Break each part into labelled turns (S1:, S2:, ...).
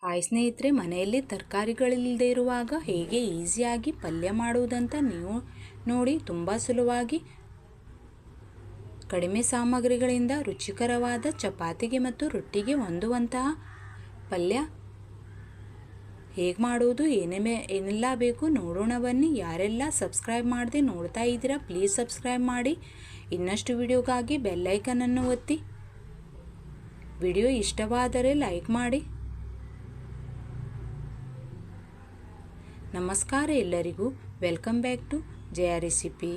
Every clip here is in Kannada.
S1: ಹಾಯ್ ಸ್ನೇಹಿತರೆ, ಮನೆಯಲ್ಲಿ ತರಕಾರಿಗಳಿಲ್ಲದೆ ಇರುವಾಗ ಹೇಗೆ ಈಸಿಯಾಗಿ ಪಲ್ಯ ಮಾಡುವುದಂತ ನೀವು ನೋಡಿ. ತುಂಬ ಸುಲಭವಾಗಿ ಕಡಿಮೆ ಸಾಮಗ್ರಿಗಳಿಂದ ರುಚಿಕರವಾದ ಚಪಾತಿಗೆ ಮತ್ತು ರೊಟ್ಟಿಗೆ ಹೊಂದುವಂತಹ ಪಲ್ಯ ಹೇಗೆ ಮಾಡುವುದು, ಏನೆಲ್ಲ ಬೇಕು ನೋಡೋಣ ಬನ್ನಿ. ಯಾರೆಲ್ಲ ಸಬ್ಸ್ಕ್ರೈಬ್ ಮಾಡದೆ ನೋಡ್ತಾ ಇದ್ದೀರಾ ಪ್ಲೀಸ್ ಸಬ್ಸ್ಕ್ರೈಬ್ ಮಾಡಿ. ಇನ್ನಷ್ಟು ವಿಡಿಯೋಗಾಗಿ ಬೆಲ್ಲೈಕನನ್ನು ಒತ್ತಿ. ವಿಡಿಯೋ ಇಷ್ಟವಾದರೆ ಲೈಕ್ ಮಾಡಿ. ನಮಸ್ಕಾರ ಎಲ್ಲರಿಗೂ, welcome back to Jaya recipe.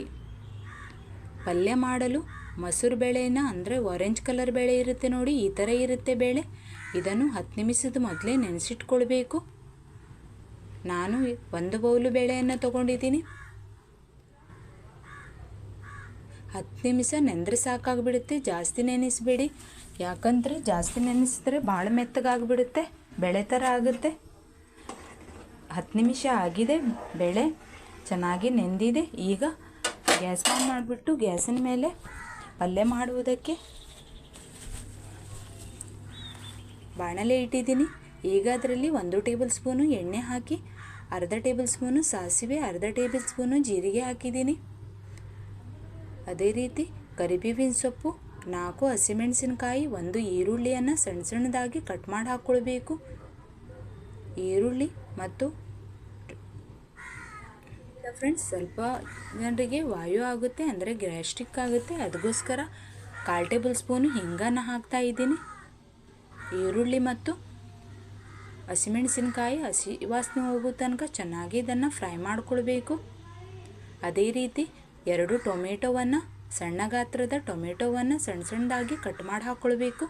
S1: ಪಲ್ಯ ಮಾಡಲು ಮಸೂರು ಬೇಳೆನ ಅಂದರೆ ಆರೆಂಜ್ ಕಲರ್ ಬೇಳೆ ಇರುತ್ತೆ ನೋಡಿ, ಈ ಥರ ಇರುತ್ತೆ ಬೇಳೆ. ಇದನ್ನು 10 ನಿಮಿಷದ ಮೊದಲೇ ನೆನೆಸಿಟ್ಕೊಳ್ಬೇಕು. ನಾನು 1 ಬೌಲು ಬೇಳೆಯನ್ನು ತಗೊಂಡಿದ್ದೀನಿ. 10 ನಿಮಿಷ ನೆಂದರೆ ಸಾಕಾಗಿಬಿಡುತ್ತೆ, ಜಾಸ್ತಿ ನೆನೆಸಬೇಡಿ. ಯಾಕಂದರೆ ಜಾಸ್ತಿ ನೆನೆಸಿದ್ರೆ ಭಾಳ ಮೆತ್ತಗಾಗಿಬಿಡುತ್ತೆ, ಬೇಳೆ ಥರ ಆಗುತ್ತೆ. 10 ನಿಮಿಷ ಆಗಿದೆ, ಬೇಳೆ ಚೆನ್ನಾಗಿ ನೆಂದಿದೆ. ಈಗ ಗ್ಯಾಸ್ ಆನ್ ಮಾಡಿಬಿಟ್ಟು ಗ್ಯಾಸಿನ ಮೇಲೆ ಪಲ್ಯ ಮಾಡುವುದಕ್ಕೆ ಬಾಣಲೆ ಇಟ್ಟಿದ್ದೀನಿ. ಈಗ ಅದರಲ್ಲಿ 1 ಟೇಬಲ್ ಸ್ಪೂನು ಎಣ್ಣೆ ಹಾಕಿ, ಅರ್ಧ ಟೇಬಲ್ ಸ್ಪೂನು ಸಾಸಿವೆ, ಅರ್ಧ ಟೇಬಲ್ ಸ್ಪೂನು ಜೀರಿಗೆ ಹಾಕಿದ್ದೀನಿ. ಅದೇ ರೀತಿ ಕರಿಬೇವಿನ ಸೊಪ್ಪು, 4 ಹಸಿಮೆಣಸಿನಕಾಯಿ, 1 ಈರುಳ್ಳಿಯನ್ನು ಸಣ್ಣ ಸಣ್ಣದಾಗಿ ಕಟ್ ಮಾಡಿ ಹಾಕ್ಕೊಳ್ಬೇಕು. ಈರುಳ್ಳಿ ಮತ್ತು ಫ್ರೆಂಡ್ಸ್, ಸ್ವಲ್ಪ ಜನರಿಗೆ ವಾಯು ಆಗುತ್ತೆ ಅಂದರೆ ಗ್ಯಾಸ್ಟ್ರಿಕ್ ಆಗುತ್ತೆ, ಅದಕ್ಕೋಸ್ಕರ 1/4 ಟೇಬಲ್ ಸ್ಪೂನು ಹಿಂಗನ್ನು ಹಾಕ್ತಾ ಇದ್ದೀನಿ. ಈರುಳ್ಳಿ ಮತ್ತು ಹಸಿಮೆಣಸಿನಕಾಯಿ ಹಸಿ ವಾಸನೆ ಹೋಗೋ ತನಕ ಚೆನ್ನಾಗಿ ಇದನ್ನು ಫ್ರೈ ಮಾಡಿಕೊಳ್ಬೇಕು. ಅದೇ ರೀತಿ 2 ಟೊಮೆಟೊವನ್ನು, ಸಣ್ಣ ಗಾತ್ರದ ಟೊಮೆಟೊವನ್ನು ಸಣ್ಣ ಸಣ್ಣದಾಗಿ ಕಟ್ ಮಾಡಿ ಹಾಕ್ಕೊಳ್ಬೇಕು.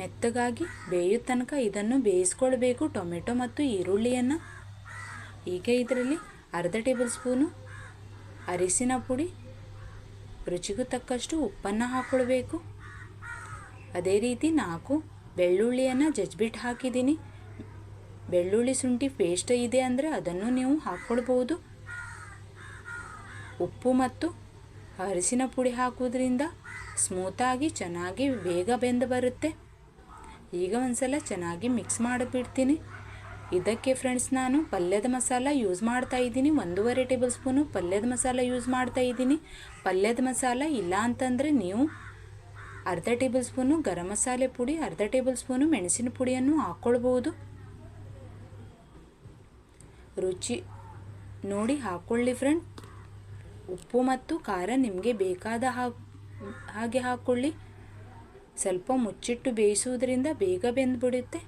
S1: ಮೆತ್ತಗಾಗಿ ಬೇಯೋ ತನಕ ಇದನ್ನು ಬೇಯಿಸ್ಕೊಳ್ಬೇಕು, ಟೊಮೆಟೊ ಮತ್ತು ಈರುಳ್ಳಿಯನ್ನು. ಈಗ ಇದರಲ್ಲಿ ಅರ್ಧ ಟೇಬಲ್ ಸ್ಪೂನು ಅರಿಶಿನ ಪುಡಿ, ರುಚಿಗೂ ತಕ್ಕಷ್ಟು ಉಪ್ಪನ್ನು ಹಾಕ್ಕೊಳ್ಬೇಕು. ಅದೇ ರೀತಿ 4 ಬೆಳ್ಳುಳ್ಳಿಯನ್ನು ಜಜ್ಜಿಬಿಟ್ಟು ಹಾಕಿದ್ದೀನಿ. ಬೆಳ್ಳುಳ್ಳಿ ಶುಂಠಿ ಪೇಸ್ಟ್ ಇದೆ ಅಂದರೆ ಅದನ್ನು ನೀವು ಹಾಕ್ಕೊಳ್ಬೋದು. ಉಪ್ಪು ಮತ್ತು ಅರಿಶಿನ ಪುಡಿ ಹಾಕೋದ್ರಿಂದ ಸ್ಮೂತಾಗಿ ಚೆನ್ನಾಗಿ ಬೇಗ ಬೆಂದು ಬರುತ್ತೆ. ಈಗ ಒಂದ್ಸಲ ಚೆನ್ನಾಗಿ ಮಿಕ್ಸ್ ಮಾಡಿಬಿಡ್ತೀನಿ. ಇದಕ್ಕೆ ಫ್ರೆಂಡ್ಸ್ ನಾನು ಪಲ್ಯದ ಮಸಾಲ ಯೂಸ್ ಮಾಡ್ತಾ ಇದ್ದೀನಿ. 1.5 ಟೇಬಲ್ ಸ್ಪೂನು ಪಲ್ಯದ ಮಸಾಲ ಯೂಸ್ ಮಾಡ್ತಾ ಇದ್ದೀನಿ. ಪಲ್ಯದ ಮಸಾಲ ಇಲ್ಲ ಅಂತಂದರೆ ನೀವು ಅರ್ಧ ಟೇಬಲ್ ಸ್ಪೂನು ಗರಂ ಮಸಾಲೆ ಪುಡಿ, ಅರ್ಧ ಟೇಬಲ್ ಸ್ಪೂನು ಮೆಣಸಿನ ಪುಡಿಯನ್ನು ಹಾಕ್ಕೊಳ್ಬೋದು. ರುಚಿ ನೋಡಿ ಹಾಕ್ಕೊಳ್ಳಿ ಫ್ರೆಂಡ್. ಉಪ್ಪು ಮತ್ತು ಖಾರ ನಿಮಗೆ ಬೇಕಾದ ಹಾಗೆ ಹಾಕ್ಕೊಳ್ಳಿ. ಸ್ವಲ್ಪ ಮುಚ್ಚಿಟ್ಟು ಬೇಯಿಸುವುದರಿಂದ ಬೇಗ ಬೆಂದುಬಿಡುತ್ತೆ.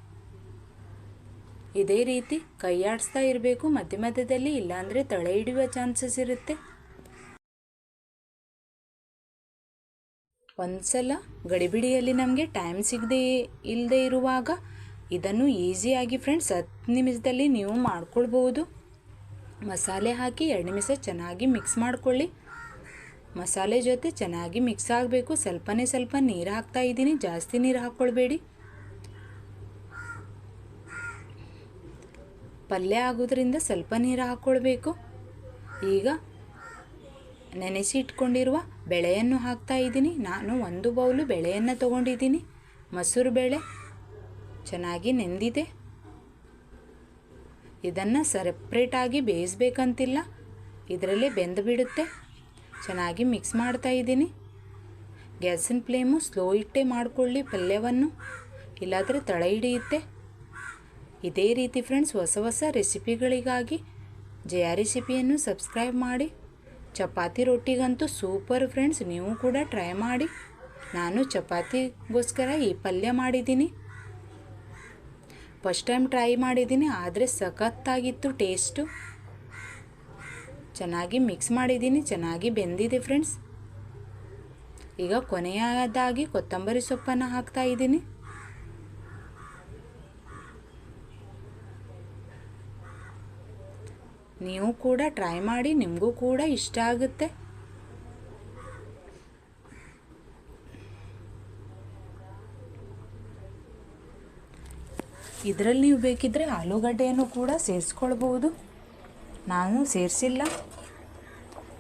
S1: ಇದೇ ರೀತಿ ಕೈ ಆಡಿಸ್ತಾ ಇರಬೇಕು ಮಧ್ಯ ಮಧ್ಯದಲ್ಲಿ, ಇಲ್ಲಾಂದರೆ ತಳ ಹಿಡಿಯುವ ಚಾನ್ಸಸ್ ಇರುತ್ತೆ. ಒಂದ್ಸಲ ಗಡಿಬಿಡಿಯಲ್ಲಿ ನಮಗೆ ಟೈಮ್ ಇಲ್ಲದೆ ಇರುವಾಗ ಇದನ್ನು ಈಸಿಯಾಗಿ ಫ್ರೆಂಡ್ಸ್ 10 ನಿಮಿಷದಲ್ಲಿ ನೀವು ಮಾಡ್ಕೊಳ್ಬೋದು. ಮಸಾಲೆ ಹಾಕಿ 2 ನಿಮಿಷ ಚೆನ್ನಾಗಿ ಮಿಕ್ಸ್ ಮಾಡ್ಕೊಳ್ಳಿ. ಮಸಾಲೆ ಜೊತೆ ಚೆನ್ನಾಗಿ ಮಿಕ್ಸ್ ಆಗಬೇಕು. ಸ್ವಲ್ಪ ನೀರು ಹಾಕ್ತಾ ಇದ್ದೀನಿ, ಜಾಸ್ತಿ ನೀರು ಹಾಕ್ಕೊಳ್ಬೇಡಿ. ಪಲ್ಯ ಆಗೋದ್ರಿಂದ ಸ್ವಲ್ಪ ನೀರು ಹಾಕ್ಕೊಳ್ಬೇಕು. ಈಗ ನೆನೆಸಿ ಇಟ್ಕೊಂಡಿರುವ ಬೇಳೆಯನ್ನು ಹಾಕ್ತಾ ಇದ್ದೀನಿ. ನಾನು 1 ಬೌಲು ಬೇಳೆಯನ್ನು ತೊಗೊಂಡಿದ್ದೀನಿ. ಮಸೂರು ಬೇಳೆ ಚೆನ್ನಾಗಿ ನೆಂದಿದೆ. ಇದನ್ನು ಸೆಪ್ರೇಟಾಗಿ ಬೇಯಿಸ್ಬೇಕಂತಿಲ್ಲ, ಇದರಲ್ಲೇ ಬೆಂದು ಬಿಡುತ್ತೆ. ಚೆನ್ನಾಗಿ ಮಿಕ್ಸ್ ಮಾಡ್ತಾ ಇದ್ದೀನಿ. ಗ್ಯಾಸಿನ ಫ್ಲೇಮು ಸ್ಲೋ ಇಟ್ಟೇ ಮಾಡಿಕೊಳ್ಳಿ ಪಲ್ಯವನ್ನು, ಇಲ್ಲಾಂದರೆ ತಳ ಹಿಡಿಯುತ್ತೆ. ಇದೇ ರೀತಿ ಫ್ರೆಂಡ್ಸ್ ಹೊಸ ರೆಸಿಪಿಗಳಿಗಾಗಿ ಜಯ ರೆಸಿಪಿಯನ್ನು ಸಬ್ಸ್ಕ್ರೈಬ್ ಮಾಡಿ. ಚಪಾತಿ ರೊಟ್ಟಿಗಂತೂ ಸೂಪರ್ ಫ್ರೆಂಡ್ಸ್, ನೀವು ಕೂಡ ಟ್ರೈ ಮಾಡಿ. ನಾನು ಚಪಾತಿಗೋಸ್ಕರ ಈ ಪಲ್ಯ ಮಾಡಿದ್ದೀನಿ. ಫಸ್ಟ್ ಟೈಮ್ ಟ್ರೈ ಮಾಡಿದ್ದೀನಿ, ಆದರೆ ಸಖತ್ತಾಗಿತ್ತು ಟೇಸ್ಟು. ಚೆನ್ನಾಗಿ ಮಿಕ್ಸ್ ಮಾಡಿದ್ದೀನಿ, ಚೆನ್ನಾಗಿ ಬೆಂದಿದೆ ಫ್ರೆಂಡ್ಸ್. ಈಗ ಕೊನೆಯದಾಗಿ ಕೊತ್ತಂಬರಿ ಸೊಪ್ಪನ್ನು ಹಾಕ್ತಾ ಇದ್ದೀನಿ. ನೀವು ಕೂಡ ಟ್ರೈ ಮಾಡಿ, ನಿಮಗೂ ಕೂಡ ಇಷ್ಟ ಆಗುತ್ತೆ. ಇದರಲ್ಲಿ ನೀವು ಬೇಕಿದ್ದರೆ ಆಲೂಗಡ್ಡೆಯನ್ನು ಕೂಡ ಸೇರಿಸ್ಕೊಳ್ಬೋದು, ನಾನು ಸೇರಿಸಿಲ್ಲ.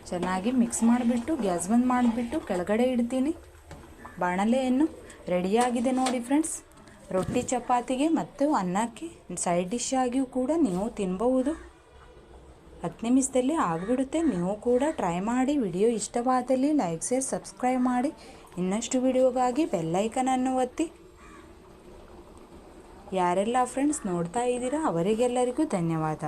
S1: ಚೆನ್ನಾಗಿ ಮಿಕ್ಸ್ ಮಾಡಿಬಿಟ್ಟು ಗ್ಯಾಸ್ ಬಂದ್ ಮಾಡಿಬಿಟ್ಟು ಕೆಳಗಡೆ ಇಡ್ತೀನಿ. ಬಾಣಲೆಯನ್ನು ರೆಡಿಯಾಗಿದೆ ನೋಡಿ ಫ್ರೆಂಡ್ಸ್. ರೊಟ್ಟಿ ಚಪಾತಿಗೆ ಮತ್ತು ಅನ್ನಕ್ಕೆ ಸೈಡ್ ಡಿಶ್ ಆಗಿಯೂ ಕೂಡ ನೀವು ತಿನ್ಬಹುದು. 10 ನಿಮಿಷದಲ್ಲಿ ಆಗಿಬಿಡುತ್ತೆ. ನೀವು ಕೂಡ ಟ್ರೈ ಮಾಡಿ. ವಿಡಿಯೋ ಇಷ್ಟವಾದಲ್ಲಿ ಲೈಕ್ ಶೇರ್ ಸಬ್ಸ್ಕ್ರೈಬ್ ಮಾಡಿ. ಇನ್ನಷ್ಟು ವಿಡಿಯೋಗಾಗಿ ಬೆಲ್ಲೈಕನನ್ನು ಒತ್ತಿ. ಯಾರೆಲ್ಲ ಫ್ರೆಂಡ್ಸ್ ನೋಡ್ತಾ ಇದ್ದೀರಾ ಅವರಿಗೆಲ್ಲರಿಗೂ ಧನ್ಯವಾದ.